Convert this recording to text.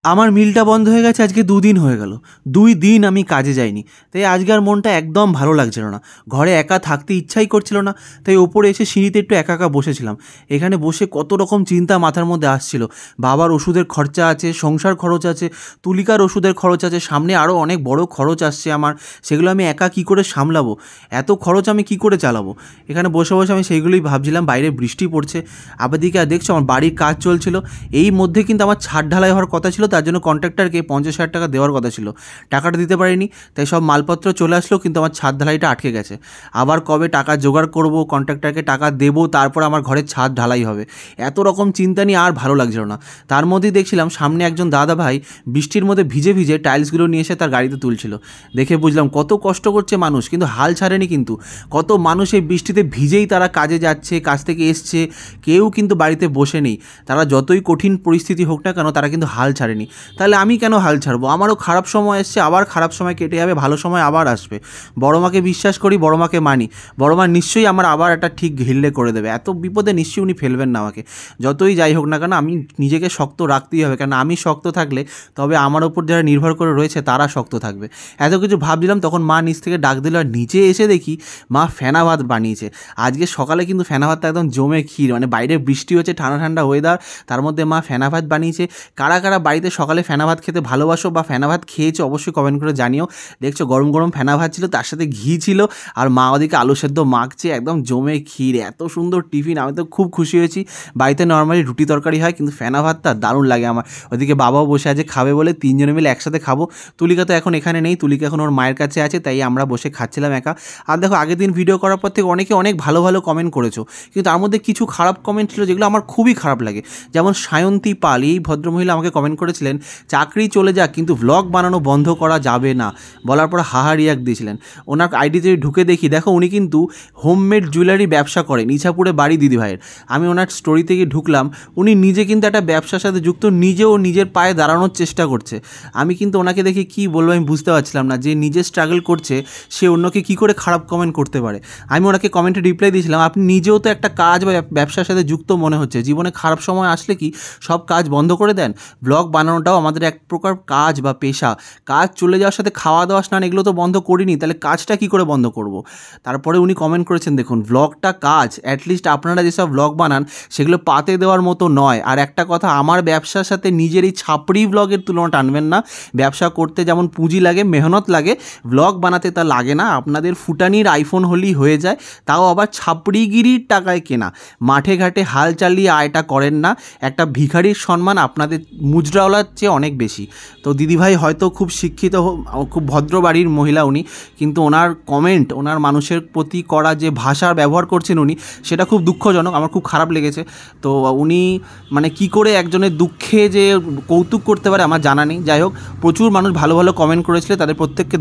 আমার মিলটা বন্ধ হয়ে গেছে আজকে 2 দিন হয়ে গেল। 2 দিন আমি কাজে যাইনি, তাই আজকে আর মনটা একদম ভালো লাগছিল না। ঘরে একা থাকতে ইচ্ছাই করছিল না, তাই ওপরে এসে সিঁড়িতে একটু একা একা বসেছিলাম। এখানে বসে কত রকম চিন্তা মাথার মধ্যে আসছিল। বাবার ওষুধের খরচা আছে, সংসার খরচ আছে, তুলিকার ওষুধের খরচ আছে, সামনে আরও অনেক বড় খরচ আসছে আমার। সেগুলো আমি একা কী করে সামলাবো? এত খরচ আমি কী করে চালাবো? এখানে বসে বসে আমি সেইগুলোই ভাবছিলাম। বাইরে বৃষ্টি পড়ছে, আবার দিকে দেখছো আমার বাড়ির কাজ চলছিল। এই মধ্যে কিন্তু আমার ছাদ ঢালাই হওয়ার কথা ছিল, তার জন্য কন্ট্রাক্টরকে 50,000 টাকা দেওয়ার কথা ছিল। টাকাটা দিতে পারিনি, তাই সব মালপত্র চলে আসলো, কিন্তু আমার ছাদ ঢালাইটা আটকে গেছে। আবার কবে টাকা জোগাড় করব, কন্ট্রাক্টরকে টাকা দেবো, তারপর আমার ঘরের ছাদ ঢালাই হবে। এত রকম চিন্তা নিয়ে আর ভালো লাগছিল না। তার মধ্যেই দেখছিলাম সামনে একজন দাদা ভাই বৃষ্টির মধ্যে ভিজে ভিজে টাইলসগুলো নিয়ে এসে তার গাড়িতে তুলছিল। দেখে বুঝলাম কত কষ্ট করছে মানুষ, কিন্তু হাল ছাড়েনি। কিন্তু কত মানুষ এই বৃষ্টিতে ভিজেই তারা কাজে যাচ্ছে, কাজ থেকে এসছে, কেউ কিন্তু বাড়িতে বসে নেই। তারা যতই কঠিন পরিস্থিতি হোক না কেন, তারা কিন্তু হাল ছাড়েনি। তাহলে আমি কেন হাল ছাড়বো? আমারও খারাপ সময় এসছে, আবার খারাপ সময় কেটে যাবে, ভালো সময় আবার আসবে। বড় মাকে বিশ্বাস করি, বড় মাকে মানি। বড় মা নিশ্চয়ই আমার আবার একটা ঠিক ঘিরলে করে দেবে। এত বিপদে নিশ্চয়ই উনি ফেলবেন না আমাকে। যতই যাই হোক না কেন, আমি নিজেকে শক্ত রাখতেই হবে, কারণ আমি শক্ত থাকলে তবে আমার ওপর যারা নির্ভর করে রয়েছে তারা শক্ত থাকবে। এত কিছু ভাবছিলাম, তখন মা নিচ থেকে ডাক দিল, আর নিচে এসে দেখি মা ফেনা ভাত বানিয়েছে। আজকে সকালে কিন্তু ফেনা ভাতটা একদম জমে ক্ষীর, মানে বাইরে বৃষ্টি হচ্ছে, ঠান্ডা ঠান্ডা ওয়েদার, তার মধ্যে মা ফেনা ভাত বানিয়েছে। কারা কারা বাড়িতে সকালে ফেনা ভাত খেতে ভালোবাসো বা ফেনা ভাত খেয়েছো অবশ্যই কমেন্ট করে জানিও। দেখছো গরম গরম ফেনা ভাত ছিল, তার সাথে ঘি ছিল, আর মা ওদিকে আলু সেদ্ধ মাখছে, একদম জমে ক্ষীর। এত সুন্দর টিফিন, আমি তো খুব খুশি হয়েছি। বাড়িতে নর্মালি রুটি তরকারি হয়, কিন্তু ফেনা ভাতটা দারুণ লাগে আমার। ওদিকে বাবাও বসে আছে খাবে বলে, 3 জনে মিলে একসাথে খাবো। তুলিকা তো এখন এখানে নেই, তুলিকা এখন ওর মায়ের কাছে আছে, তাই আমরা বসে খাচ্ছিলাম একা। আর দেখো আগের দিন ভিডিও করার পর থেকে অনেকে অনেক ভালো ভালো কমেন্ট করেছো, কিন্তু তার মধ্যে কিছু খারাপ কমেন্ট ছিল যেগুলো আমার খুবই খারাপ লাগে। যেমন সায়ন্তী পাল, এই ভদ্রমহিলা আমাকে কমেন্ট করেছিলেন, চাকরি চলে যাক কিন্তু ভ্লগ বানানো বন্ধ করা যাবে না, বলার পর হাহা রিয়াক্ট দিয়েছিলেন। ওনার আইডিতে ঢুকে দেখি, দেখো উনি কিন্তু হোমমেড জুয়েলারি ব্যবসা করেন, ইছাপুরে বাড়ি দিদিভাইয়ের। আমি ওনার স্টোরি থেকে ঢুকলাম, উনি নিজে কিন্তু একটা ব্যবসার সাথে যুক্ত, নিজেও নিজের পায়ে দাঁড়ানোর চেষ্টা করছে। আমি কিন্তু ওনাকে দেখে কী বলবো আমি বুঝতে পারছিলাম না, যে নিজে স্ট্রাগল করছে সে অন্যকে কী করে খারাপ কমেন্ট করতে পারে। আমি ওনাকে কমেন্টে রিপ্লাই দিয়েছিলাম, আপনি নিজেও তো একটা কাজ বা ব্যবসার সাথে যুক্ত মনে হচ্ছে, জীবনে খারাপ সময় আসলে কি সব কাজ বন্ধ করে দেন? ব্লগ বানানোটাও আমাদের এক প্রকার কাজ বা পেশা। কাজ চলে যাওয়ার সাথে খাওয়া দাওয়া স্নান এগুলো তো বন্ধ করিনি, তাহলে কাজটা কী করে বন্ধ করব? তারপরে উনি কমেন্ট করেছেন, দেখুন ব্লগটা কাজ, অ্যাটলিস্ট আপনারা যেসব ব্লগ বানান সেগুলো পাতে দেওয়ার মতো নয়। আর একটা কথা, আমার ব্যবসার সাথে নিজের এই ছাপড়ি ব্লগের তুলনা টানবেন না। ব্যবসা করতে যেমন পুঁজি লাগে, মেহনত লাগে, ব্লগ বানাতে তা লাগে না। আপনাদের ফুটানির আইফোন হলেই হয়ে যায়, তাও আবার ছাপড়িগিরির টাকায় কেনা। মাঠে ঘাটে হাল চালিয়ে আয়টা করেন না। একটা ভিখারির সম্মান আপনাদের মুজরাওয়ালার চেয়ে অনেক বেশি। তো দিদিভাই হয়তো খুব শিক্ষিত, খুব ভদ্র বাড়ির মহিলা উনি, কিন্তু ওনার কমেন্ট, ওনার মানুষের প্রতি করা যে ভাষার ব্যবহার করছেন উনি, সেটা খুব দুঃখজনক, আমার খুব খারাপ লেগেছে। তো উনি মানে কি করে একজনের দুঃখে যে কৌতুক করতে পারে আমার জানা নেই। যাই হোক, প্রচুর মানুষ ভালো ভালো কমেন্ট করেছিল, তাদের প্রত্যেককে